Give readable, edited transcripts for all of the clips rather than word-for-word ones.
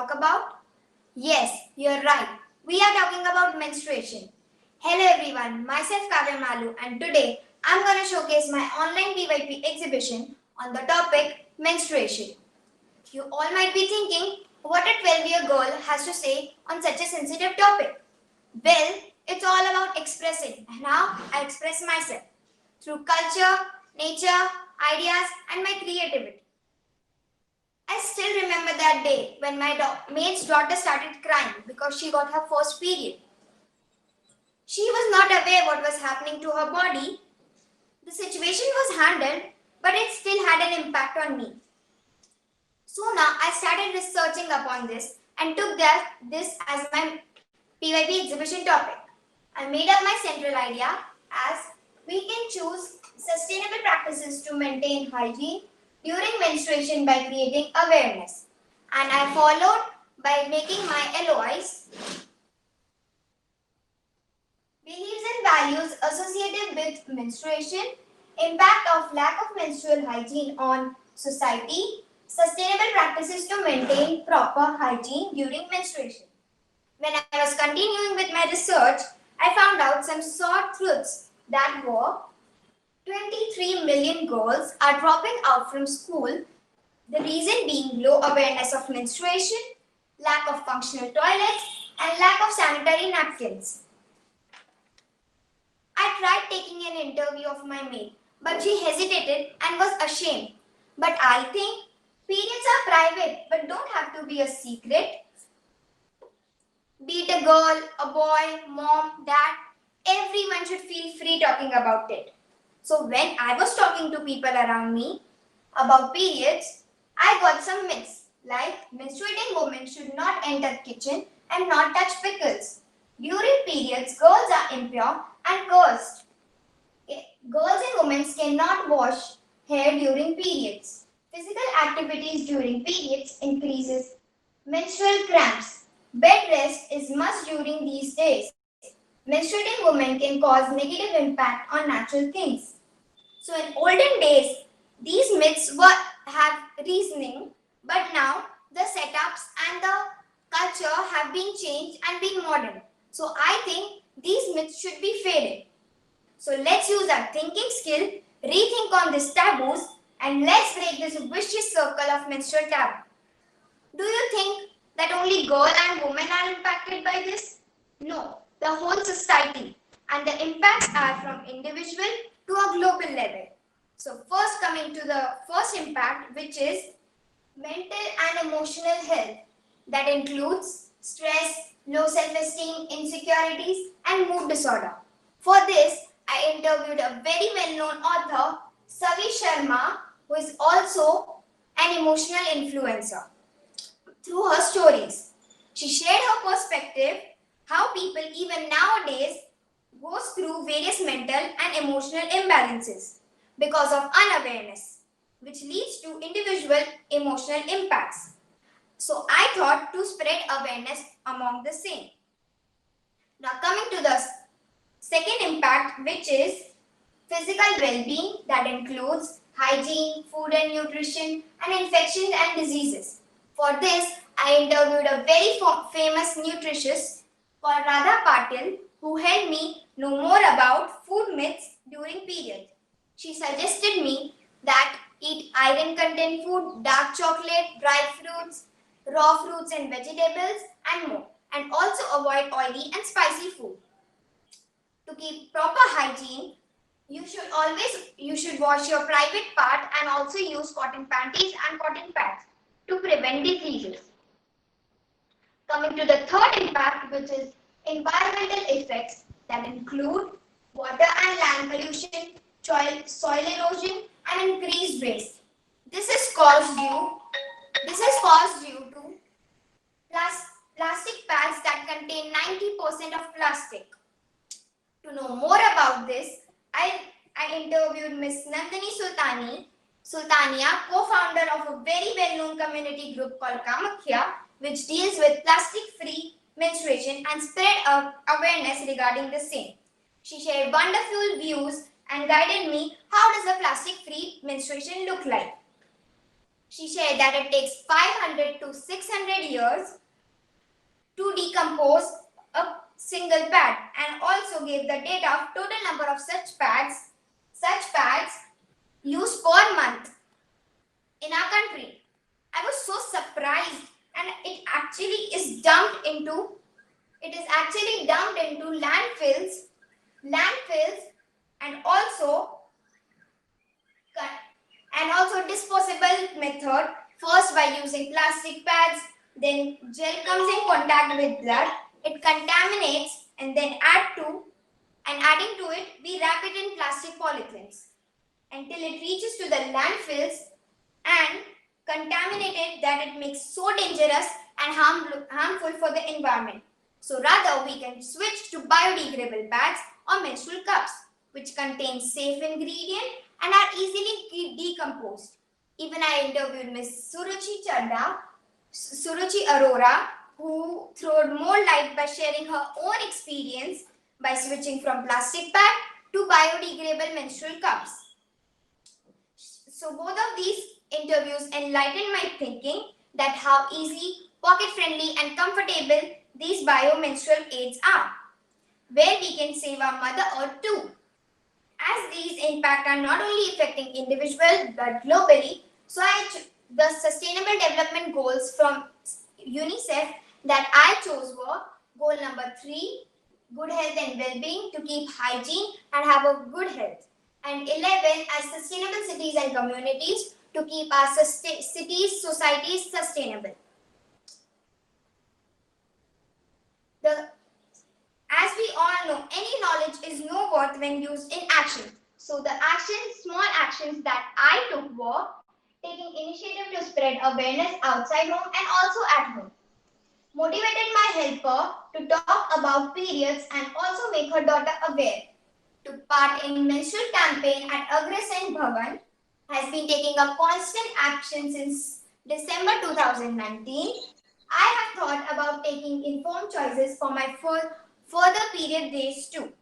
talk about? Yes, you're right. We are talking about menstruation. Hello everyone, myself Kavya Malu and today I'm going to showcase my online PYP exhibition on the topic menstruation. You all might be thinking, what a 12-year girl has to say on such a sensitive topic? Well, it's all about expressing and how I express myself through culture, nature, ideas and my creativity. I still remember that day when my maid's daughter started crying because she got her first period. She was not aware what was happening to her body. The situation was handled, but it still had an impact on me. Soon I started researching upon this and took this as my PYP exhibition topic. I made up my central idea as we can choose sustainable practices to maintain hygiene during menstruation by creating awareness. And I followed by making my LOIs, beliefs and values associated with menstruation, impact of lack of menstrual hygiene on society, sustainable practices to maintain proper hygiene during menstruation. When I was continuing with my research, I found out some short truths that were 23 million girls are dropping out from school, the reason being low awareness of menstruation, lack of functional toilets, and lack of sanitary napkins. I tried taking an interview of my maid, but she hesitated and was ashamed. But I think periods are private but don't have to be a secret. Be it a girl, a boy, mom, dad, everyone should feel free talking about it. So when I was talking to people around me about periods, I got some myths like menstruating women should not enter kitchen and not touch pickles. During periods, girls are impure and cursed. Girls and women cannot wash hair during periods. Physical activities during periods increases menstrual cramps. Bed rest is must during these days. Menstruating women can cause negative impact on natural things. So in olden days, these myths have reasoning, but now the setups and the culture have been changed and been modern. So I think these myths should be faded. So let's use our thinking skill, rethink on these taboos, and let's break this vicious circle of menstrual taboo. Do you think that only girl and women are impacted by this? No, the whole society, and the impacts are from individual to a global level. So first coming to the first impact, which is mental and emotional health, that includes stress, low self-esteem, insecurities and mood disorder. For this, I interviewed a very well-known author, Savi Sharma, who is also an emotional influencer. Through her stories, she shared her perspective how people even nowadays goes through various mental and emotional imbalances because of unawareness, which leads to individual emotional impacts. So I thought to spread awareness among the same. Now coming to the second impact, which is physical well-being, that includes hygiene, food and nutrition, and infections and diseases. For this, I interviewed a very famous nutritionist called Radha Patil, who helped me know more about food myths during period. She suggested me that eat iron content food, dark chocolate, dry fruits, raw fruits and vegetables, and more, and also avoid oily and spicy food. To keep proper hygiene, you should wash your private part and also use cotton panties and cotton pads to prevent diseases. Coming to the third impact, which is environmental effects, that include water and land pollution, soil erosion and increased waste. This has caused due to plastic bags that contain 90% of plastic. To know more about this, I interviewed Ms. Nandini Sultania, co-founder of a very well-known community group called Kamakhya, which deals with plastic-free menstruation and spread awareness regarding the same. She shared wonderful views and guided me how does a plastic-free menstruation look like. She shared that it takes 500 to 600 years to decompose a single pad, and also gave the data of total number of such pads used per month in our country. I was so surprised, and it is actually dumped into landfills, and also disposable method, first by using plastic pads, then gel comes in contact with blood, it contaminates, and then adding to it, we wrap it in plastic polythenes until it reaches to the landfills and contaminated that it makes so dangerous and harmful for the environment. So rather, we can switch to biodegradable bags or menstrual cups, which contain safe ingredients and are easily decomposed. Even I interviewed Ms. Suruchi Arora, who threw more light by sharing her own experience by switching from plastic pad to biodegradable menstrual cups. So both of these interviews enlightened my thinking that how easy, pocket-friendly and comfortable these bio-menstrual aids are, where we can save our Mother Earth too. As these impacts are not only affecting individuals but globally, so the Sustainable Development Goals from UNICEF that I chose were goal number 3, good health and well-being, to keep hygiene and have a good health. And 11, as sustainable cities and communities, to keep our cities, societies sustainable. As we all know, any knowledge is no worth when used in action. So the small actions that I took were taking initiative to spread awareness outside home and also at home. Motivated my helper to talk about periods and also make her daughter aware. Took part in menstrual campaign at Agrasen Bhavan. Has been taking a constant action since December 2019. I have thought about taking informed choices for my further period days too.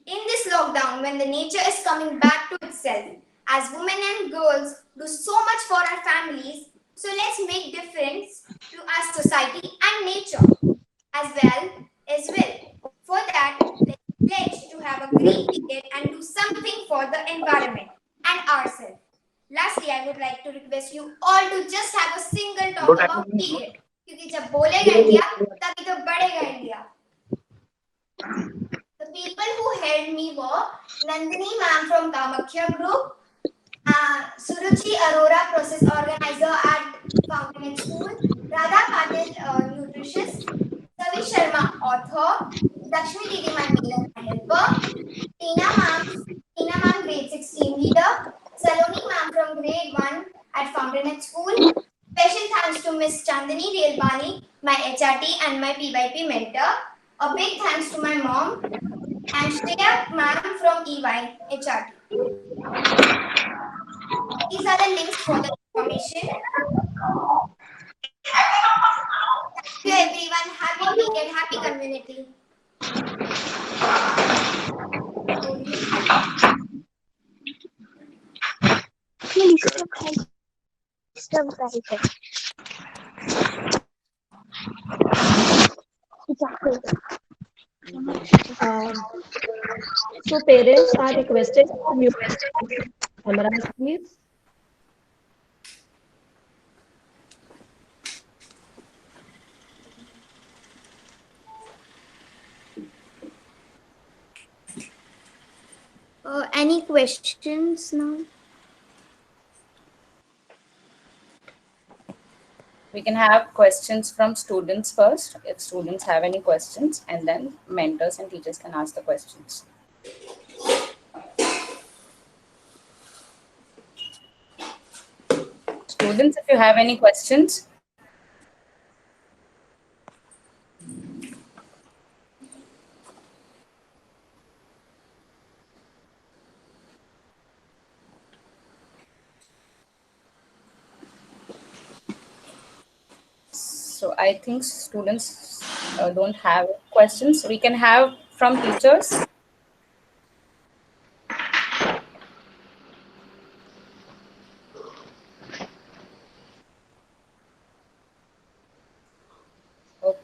In this lockdown, when the nature is coming back to itself, as women and girls do so much for our families, so let's make difference to our society and nature as well. For that, let's pledge to have a green period and do something for the environment and ourselves. Lastly, I would like to request you all to just have a single talk about period. क्योंकि जब बोलेगा India तभी तो बढ़ेगा India. The people who helped me were Nandini ma'am from Kamakhya Group, Suruchi Arora, process organizer at Fountain School, Radha Patil, nutritionist, Savi Sharma, author, Lakshmi Didi, my mail and helper, Tina ma'am, grade 6 team leader, Saloni ma'am from grade 1 at Fountain School. Special thanks to Miss Chandani Relbani, my HRT and my PYP mentor. A big thanks to my mom and Shreya ma'am from EY HRT. These are the links for the information. Thank you everyone. Happy weekend, happy community. So parents are requested to mute cameras, please. Any questions now? We can have questions from students first, if students have any questions, and then mentors and teachers can ask the questions. Students, if you have any questions. So I think students don't have questions. We can have from teachers.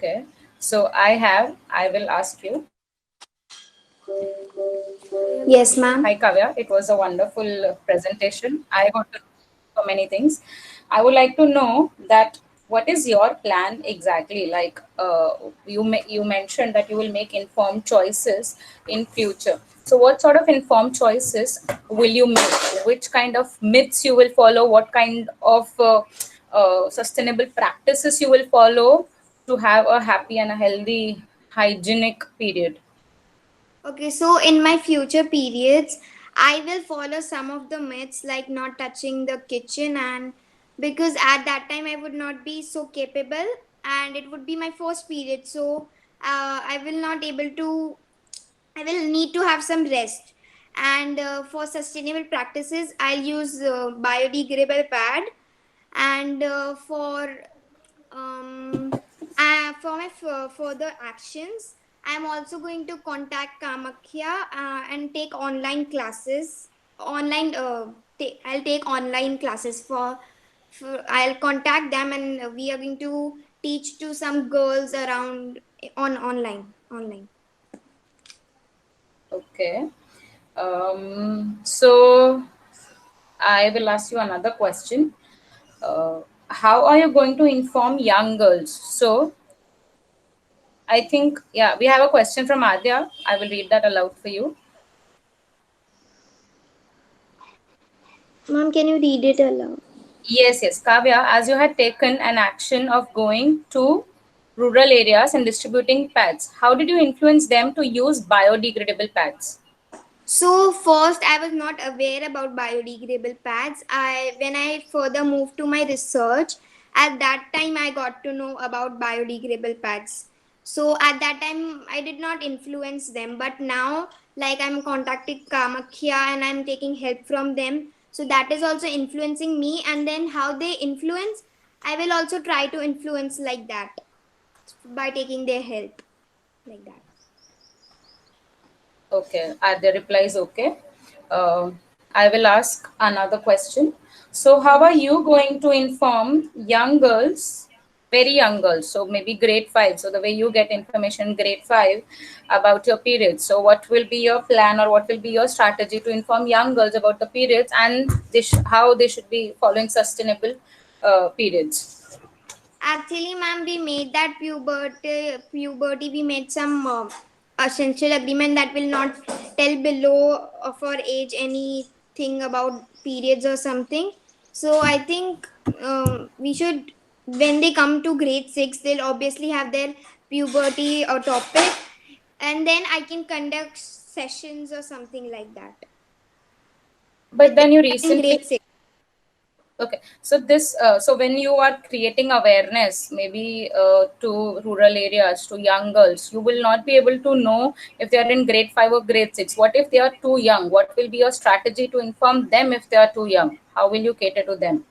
Okay. So I will ask you. Yes, ma'am. Hi, Kavya. It was a wonderful presentation. I got to know so many things. I would like to know that what is your plan exactly? Like you mentioned that you will make informed choices in future. So what sort of informed choices will you make? Which kind of myths you will follow? What kind of sustainable practices you will follow to have a happy and a healthy hygienic period? Okay, so in my future periods, I will follow some of the myths like not touching the kitchen, and because at that time I would not be so capable and it would be my first period, so I will not able to, I will need to have some rest. And for sustainable practices, I'll use biodegradable pad, and for my further actions, I'm also going to contact Kamakhya and take online classes. I'll take online classes I'll contact them, and we are going to teach to some girls around on online. Okay. So I will ask you another question. How are you going to inform young girls? So I think, yeah, we have a question from Adya. I will read that aloud for you. Mom, can you read it aloud? Yes, yes. Kavya, as you had taken an action of going to rural areas and distributing pads, how did you influence them to use biodegradable pads? So first, I was not aware about biodegradable pads. When I further moved to my research, at that time I got to know about biodegradable pads. So at that time, I did not influence them, but now, like, I'm contacting Kamakhya and I'm taking help from them. So that is also influencing me, and then how they influence, I will also try to influence like that by taking their help, like that. Okay, the reply is okay. Uh, I will ask another question. So, how are you going to inform young girls, very young girls, so maybe grade 5, so the way you get information grade 5 about your periods? So, what will be your plan or what will be your strategy to inform young girls about the periods and how they should be following sustainable periods? Actually, ma'am, we made that puberty. We made some essential agreement that will not tell below of our age anything about periods or something. So I think we should, when they come to grade 6, they'll obviously have their puberty or topic, and then I can conduct sessions or something like that. But With them then you in recently. grade 6. Okay, so so when you are creating awareness, maybe to rural areas, to young girls, you will not be able to know if they are in grade 5 or grade 6. What if they are too young? What will be your strategy to inform them if they are too young? How will you cater to them?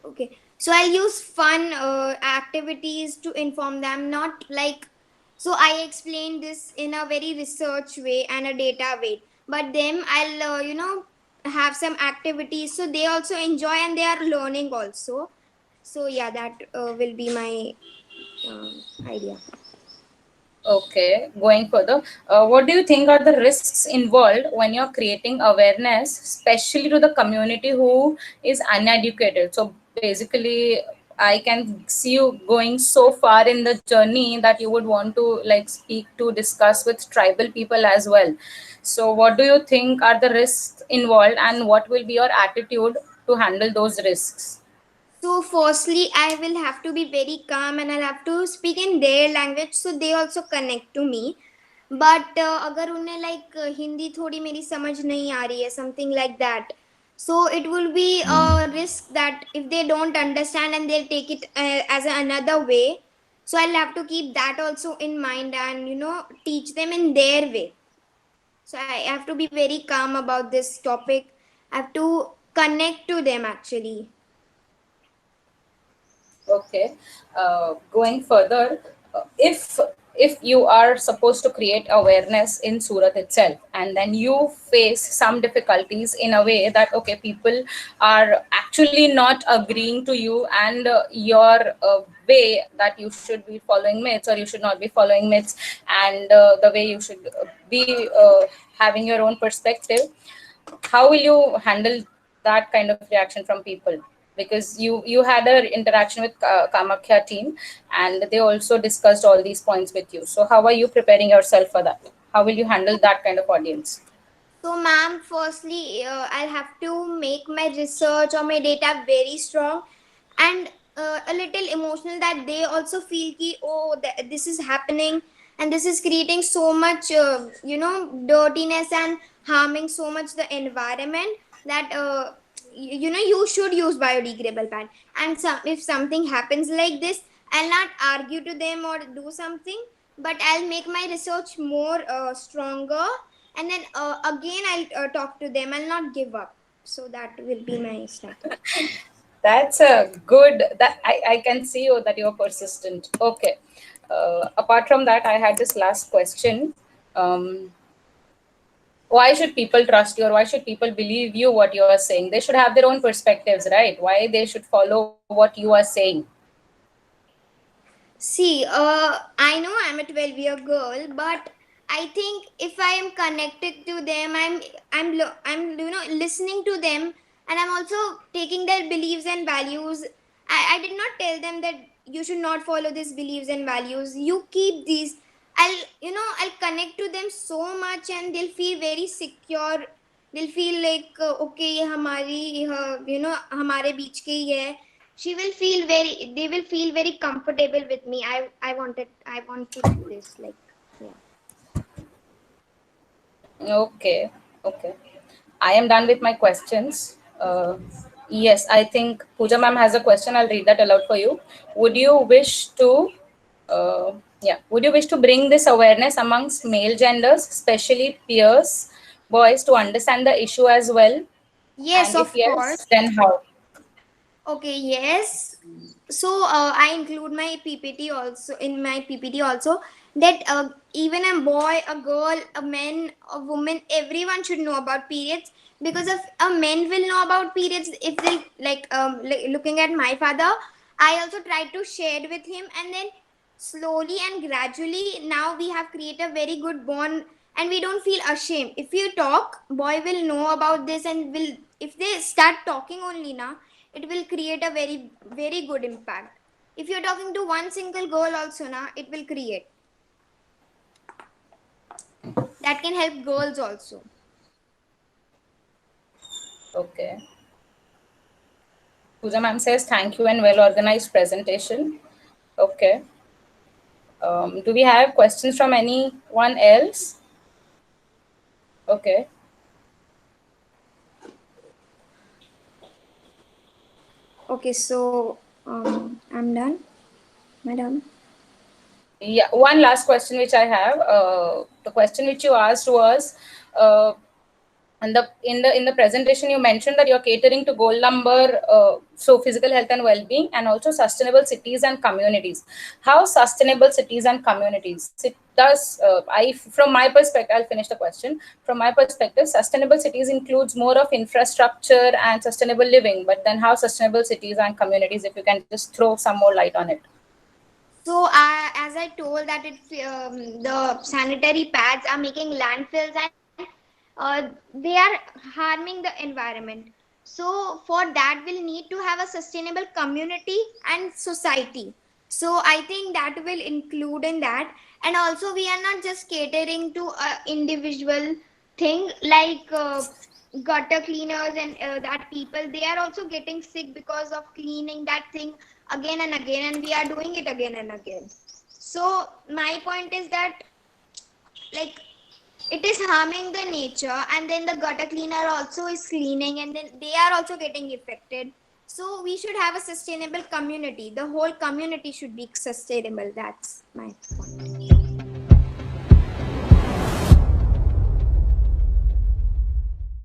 Okay, so I'll use fun activities to inform them, not like, so I explain this in a very research way and a data way, but them I'll have some activities so they also enjoy and they are learning also. So yeah, that will be my idea. Okay, going further, what do you think are the risks involved when you're creating awareness, especially to the community who is uneducated? So basically, I can see you going so far in the journey that you would want to like speak to discuss with tribal people as well. So, what do you think are the risks involved, and what will be your attitude to handle those risks? So, firstly, I will have to be very calm and I'll have to speak in their language so they also connect to me. But अगर उन्हें like Hindi थोड़ी मेरी समझ नहीं आ रही है, something like that, so it will be a risk that if they don't understand and they'll take it as another way, so I'll have to keep that also in mind and teach them in their way. So I have to be very calm about this topic. I have to connect to them actually. Okay. Going further, if if you are supposed to create awareness in Surat itself, and then you face some difficulties in a way that, okay, people are actually not agreeing to you and your way that you should be following myths or you should not be following myths, and the way you should be having your own perspective, how will you handle that kind of reaction from people? Because you had an interaction with Kamakhya team, and they also discussed all these points with you. So how are you preparing yourself for that? How will you handle that kind of audience? So, ma'am, firstly, I'll have to make my research or my data very strong and a little emotional, that they also feel ki, oh, this is happening and this is creating so much, dirtiness and harming so much the environment, that, you should use biodegradable pad. And if something happens like this, I'll not argue to them or do something, but I'll make my research more stronger, and then again I'll talk to them. I'll not give up. So that will be my strategy. That's a good, that I can see you that you're persistent. Okay. Apart from that, I had this last question. Why should people trust you, or why should people believe you what you are saying? They should have their own perspectives, right? Why they should follow what you are saying? See, I know I'm a 12-year girl, but I think if I am connected to them, I'm listening to them, and I'm also taking their beliefs and values. I did not tell them that you should not follow these beliefs and values. You keep these. I'll connect to them so much, and they'll feel very secure. They'll feel like okay, ये हमारी हमारे बीच के ही है. They will feel very comfortable with me. I want to do this, like, yeah. Okay, okay. I am done with my questions. Yes, I think Pooja ma'am has a question. I'll read that aloud for you. Would you wish to, would you wish to bring this awareness amongst male genders, especially peers, boys, to understand the issue as well? Yes, And if of course. yes, then how? Okay, yes. So I include my PPT also, in my PPT also, that even a boy, a girl, a man, a woman, everyone should know about periods, because if a man will know about periods, if they looking at my father, I also try to share with him, and then slowly and gradually now we have created a very good bond, and we don't feel ashamed. If you talk, boy will know about this, and will, if they start talking only now, it will create a very very good impact. If you're talking to one single girl also now, it will create, that can help girls also. Okay. Pooja ma'am says thank you and well organized presentation. Okay. Do we have questions from anyone else? Okay. Okay, so I'm done, madam. Yeah, one last question which I have. The question which you asked was, and in the presentation you mentioned that you're catering to goal number, so physical health and well-being, and also sustainable cities and communities. How sustainable cities and communities? It does. From my perspective, I'll finish the question. From my perspective, sustainable cities includes more of infrastructure and sustainable living. But then, how sustainable cities and communities? If you can just throw some more light on it. So as I told that the sanitary pads are making landfills, and they are harming the environment. So for that we'll need to have a sustainable community and society. So I think that will include in that. And also we are not just catering to a individual thing, like gutter cleaners and that people, they are also getting sick because of cleaning that thing again and again, and we are doing it again and again. So my point is that, like, it is harming the nature, and then the gutter cleaner also is cleaning, and then they are also getting affected. So we should have a sustainable community. The whole community should be sustainable. That's my point.